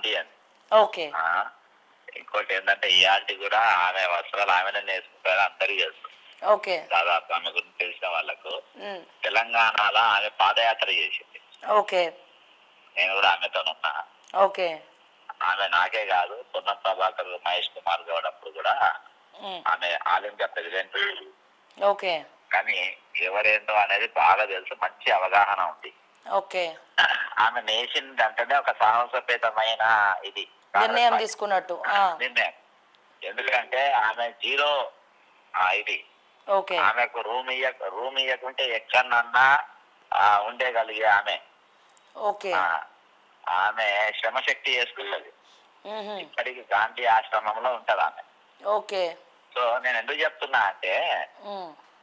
గాంధీ అని. ఓకే. ఇంకోటి ఏంటంటే ఇయాల్టి కూడా ఆమె వస్త్రాలు ఆమెనే నేర్చుకుంటారు, అందరికీ తెలుసు. ఓకే. దాదాపు ఆమె గురించి తెలిసిన వాళ్ళకు. తెలంగాణలో ఆమె పాదయాత్ర చేసింది. ఓకే. నేను కూడా ఆమెతో ఉన్నా. ఓకే. ఆమె నాకే కాదు, పొన్నం ప్రభాకర్, మహేష్ కుమార్ గౌడ్ అప్పుడు కూడా ఆమె ఆల్ ఇండియా ప్రెసిడెంట్. ఓకే. కానీ ఎవరేంటో అనేది బాగా తెలుసు, మంచి అవగాహన ఉంది. ఓకే. ఆమె నేసింది అంటేనే ఒక సాహసోపేతమైన ఇది నిర్ణయం తీసుకున్నట్టు. నిర్ణయం. ఎందుకంటే ఆమె జీరో ఇది. ఓకే. ఆమెకు రూమ్ ఇయ్యకుంటే ఎక్కడన్నా ఉండగలిగే ఆమె. ఓకే. ఆమె శ్రమశక్తి చేసుకున్నది. ఇప్పటికి గాంధీ ఆశ్రమంలో ఉంటది ఆమె. ఓకే. సో నేను ఎందుకు చెప్తున్నా అంటే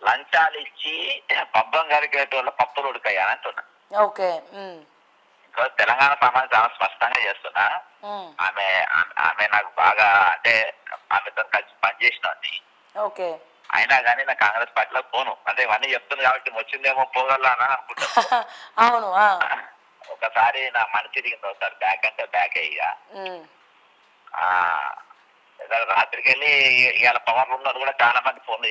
లంచాలు ఇచ్చి పబ్బం గరికేటోళ్ళ పప్పులు ఉడకాయని అంటున్నా. ఓకే. ఇంకా తెలంగాణ సమాజం చాలా స్పష్టంగా చేస్తున్నా. ఆమె ఆమె నాకు బాగా అంటే ఆమెతో కలిసి పనిచేసినది. ఓకే. అయినా కానీ నా కాంగ్రెస్ పార్టీలో పోను. అంటే ఇవన్నీ చెప్తుంది కాబట్టి వచ్చిందేమో పోగలరా అని అనుకుంటా. అవును. ఒకసారి నా మనసు తిరిగింది, ఒకసారి బ్యాక్ అంటే బ్యాక్ అయ్యా. రాత్రికి వెళ్ళి ఇవాళ పవర్ ఉన్నది కూడా చాలా మంది ఫోన్లు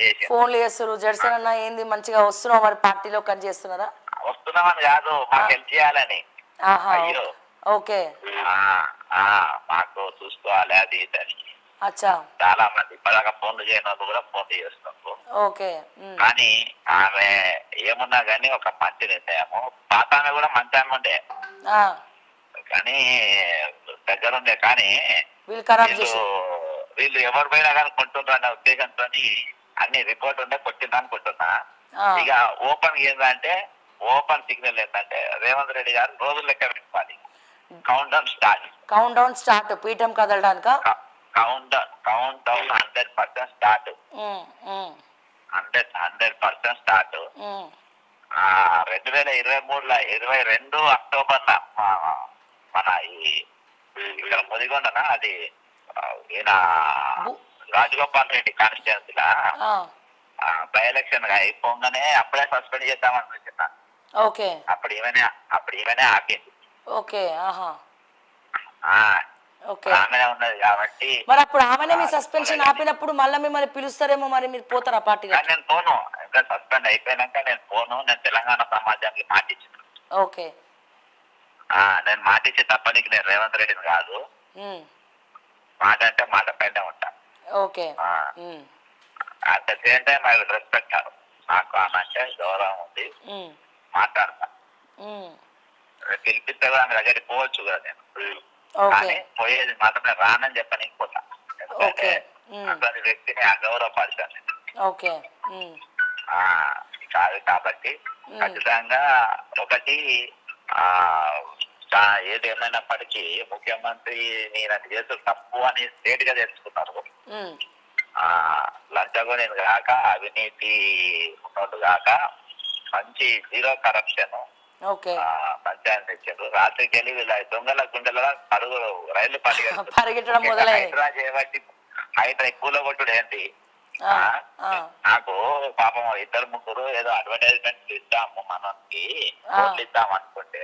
చేస్తారు. జడ్సన్ అన్న ఏంది మంచిగా వస్తున్నావు మరి పార్టీలో కట్ చేస్తున్నారా? వస్తున్నామని కాదు, మాకు హెల్ప్ చేయాలని. అయ్యో ఓకే. మాకు చూసుకోవాలి అది ఇది. అచ్చా. చాలా మంది ఇప్పటిదాకా ఫోన్లు చేయని వాళ్ళు కూడా ఫోన్లు చేస్తున్నారు. ఓకే. కానీ ఆమె ఏమున్నా కానీ ఒక మంచి నిర్ణయము. పాత ఆమె కూడా మంచి ఆమె ఉండే కానీ దగ్గరుండే. కానీ వీళ్ళు ఎవరు పోయినా కానీ కొంటున్నారు అనే ఉద్దేశంతో అన్ని రిపోర్ట్ ఉండే కొట్టిందా అనుకుంటున్నా. ఇక ఓపెన్ ఏంటంటే ఓపెన్ సిగ్నల్ ఏంటంటే రేవంత్ రెడ్డి గారు రోజులు లెక్క పెట్టుకోవాలి. కౌంట్ డౌన్ స్టార్ట్ పీఠం కదలడానిక count down 100% start. 100% start. 2023 October మన ఇక్కడ ముదిగొండన అది ఈయన రాజగోపాల్ రెడ్డి కాన్స్టిట్యున్సీలా బై ఎలక్షన్ అయిపోగానే అప్పుడే సస్పెండ్ చేద్దామనుకుంటున్నా. అప్పుడు ఈమెనే ఆపింది. ఆమెనే ఉన్నది కాబట్టి మరి అప్పుడు ఆమెనే మీ సస్పెన్షన్ ఆపినప్పుడు మళ్ళీ మిమ్మల్ని పిలుస్తారేమో, మరి మీరు పోతారా పార్టీలో? నేను పోను. ఇంకా సస్పెండ్ అయిపోయినాక నేను పోను. నేను తెలంగాణ సమాజానికి మాటిచ్చిన. ఓకే. నేను మాటిచ్చి తప్పనికి నేను రేవంత్ రెడ్డిని కాదు. మాట అంటే మాట పైన ఉంటా. Okay. At the same time I will respect. నాకు ఆమె అంటే గౌరవం ఉంది, మాట్లాడతా. పిలిపిస్తే కూడా ఆమె దగ్గరికి పోవచ్చు కదా నేను. కానీ పోయేది మాత్రమే రానని చెప్పనీకి పోతా. ఎందుకంటే అసలు వ్యక్తిని అగౌరవపరిచాను కాదు. కాబట్టి ఖచ్చితంగా ఒకటి ఏది ఏమైనప్పటికీ ముఖ్యమంత్రి నేను చేస్తూ తప్పు అని స్టేట్ గా తెలుసుకున్నారు. లంచగొని కాక అవినీతి ఉన్నోళ్ళు కాక మంచి జీరో కరప్షన్ పంచాయతీ తెచ్చారు. రాత్రికి వెళ్ళి వీళ్ళ దొంగల గుండెల పరుగు రైలు పరిగెట్టడం హైదరాబాద్ చేయబట్టి హైదరాబాద్ కూలగొట్టుడు ఏంటి. నాకు పాపం 2-3 ఏదో అడ్వర్టైజ్మెంట్ ఇద్దాము మనకి ఓట్లు ఇద్దాం అనుకుంటే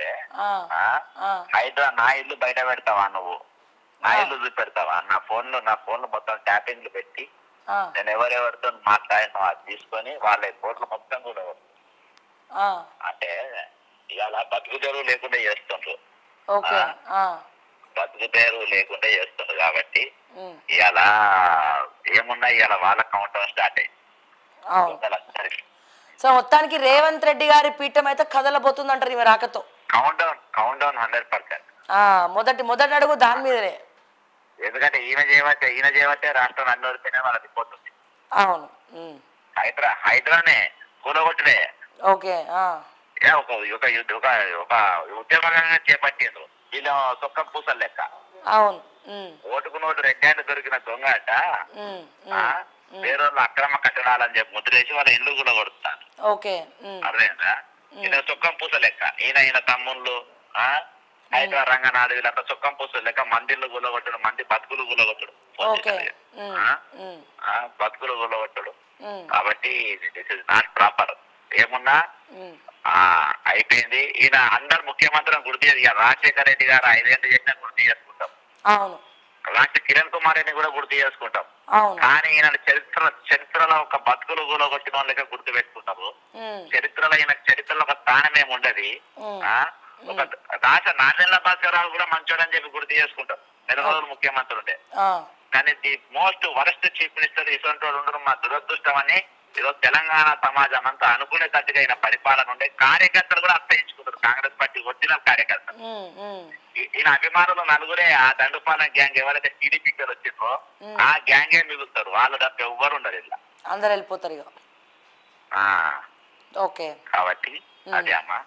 హైదరాబాద్ నా ఇల్లు బయట పెడతావా నువ్వు, నా ఇల్లు చూపెడతావా, నా ఫోన్లు మొత్తం ట్యాపింగ్లు పెట్టి నేను ఎవరెవరితో మాట్లాడినా అది తీసుకొని వాళ్ళ కోట్లు మొత్తం కూడా అంటే ఇవాళ బతుకు తెరువు లేకుండా చేస్తుండ్రు. బతుకు తెరువు లేకుండా చేస్తుండ్రు కాబట్టి ఇవాళ ఏమున్నా ఇవాళ వాళ్ళ కౌంట్ డౌన్ స్టార్ట్ అయింది. సో మొత్తానికి రేవంత్ రెడ్డి గారి పీఠం అయితే కదలబోతుంది అంటారు ఈమె రాకతో. Count down 100%. మొదటి అడుగు దాని మీదనే. ఎందుకంటే ఈయన చేయబట్టే రాష్ట్రం అన్ని వరకునే వాళ్ళ రిపోర్ట్ ఉంది. అవును. హైదరానే కూలగొట్టుడే. ఓకే. ఒక ఉద్యమంగా చేపట్టిండ్రు వీళ్ళు సొక్క పూసలు లెక్క. అవును. ఓటుకు నోటు రెడ్డి దొరికిన దొంగ అట వేరే అక్రమ కట్టడాలని చెప్పి ముద్రేసి వాళ్ళ ఇల్లు కూడా కొడుతాను. అర్థమైందా? ఈయన సొక్కం పూస లెక్క. ఈయన తమ్ముళ్ళు హైదరాబాద్ రంగనాథ్ వీళ్ళంతా సొక్కం పూసలు లెక్క మందిళ్ళు గుల్లగొట్టడు, మంది బతుకులు గుల్లగొట్టడు, బతుకులు గుల్లగొట్టడు. కాబట్టి దిస్ ఇస్ నాట్ ప్రాపర్. ఏమున్నా అయిపోయింది. ఈయన అందరు ముఖ్యమంత్రులను గుర్తు చేసి రాజశేఖర రెడ్డి గారు 5 ఏళ్ళు చేసినా గుర్తు చేసుకుంటాం. అవును అలాంటి కిరణ్ కుమార్ రెడ్డి కూడా గుర్తు చేసుకుంటాం. అవును కానీ ఈయన చరిత్రలో ఒక బతుకులు కూలగొట్టిన వాళ్ళకే గుర్తు పెట్టుకుంటారు. చరిత్రలో ఒక స్థానం ఏమి ఉండదు. ఒక నాదెళ్ల భాస్కరరావు కూడా మంచోడని చెప్పి గుర్తు చేసుకుంటాం. 2 రోజులు ముఖ్యమంత్రి ఉండే. కానీ the most worst chief minister ఇటువంటి వాళ్ళు ఉండడం మా దురదృష్టం అని ఈరోజు తెలంగాణ సమాజం అంతా అనుకునేటట్టుగా పరిపాలన ఉండే. కార్యకర్తలు కూడా అర్థయించుకుంటారు. కాంగ్రెస్ పార్టీ ఒరిజినల్ కార్యకర్తలు. ఈయన అభిమానులు నలుగురే ఆ దండుపాలెం గ్యాంగ్ ఎవరైతే టీడీపీకి వచ్చిందో ఆ గ్యాంగే మిగులుతారు. వాళ్ళు తప్ప ఎవ్వరు ఉండరు. ఇలా అందరు వెళ్ళిపోతారు ఇక. ఓకే కాబట్టి అదే అమ్మా.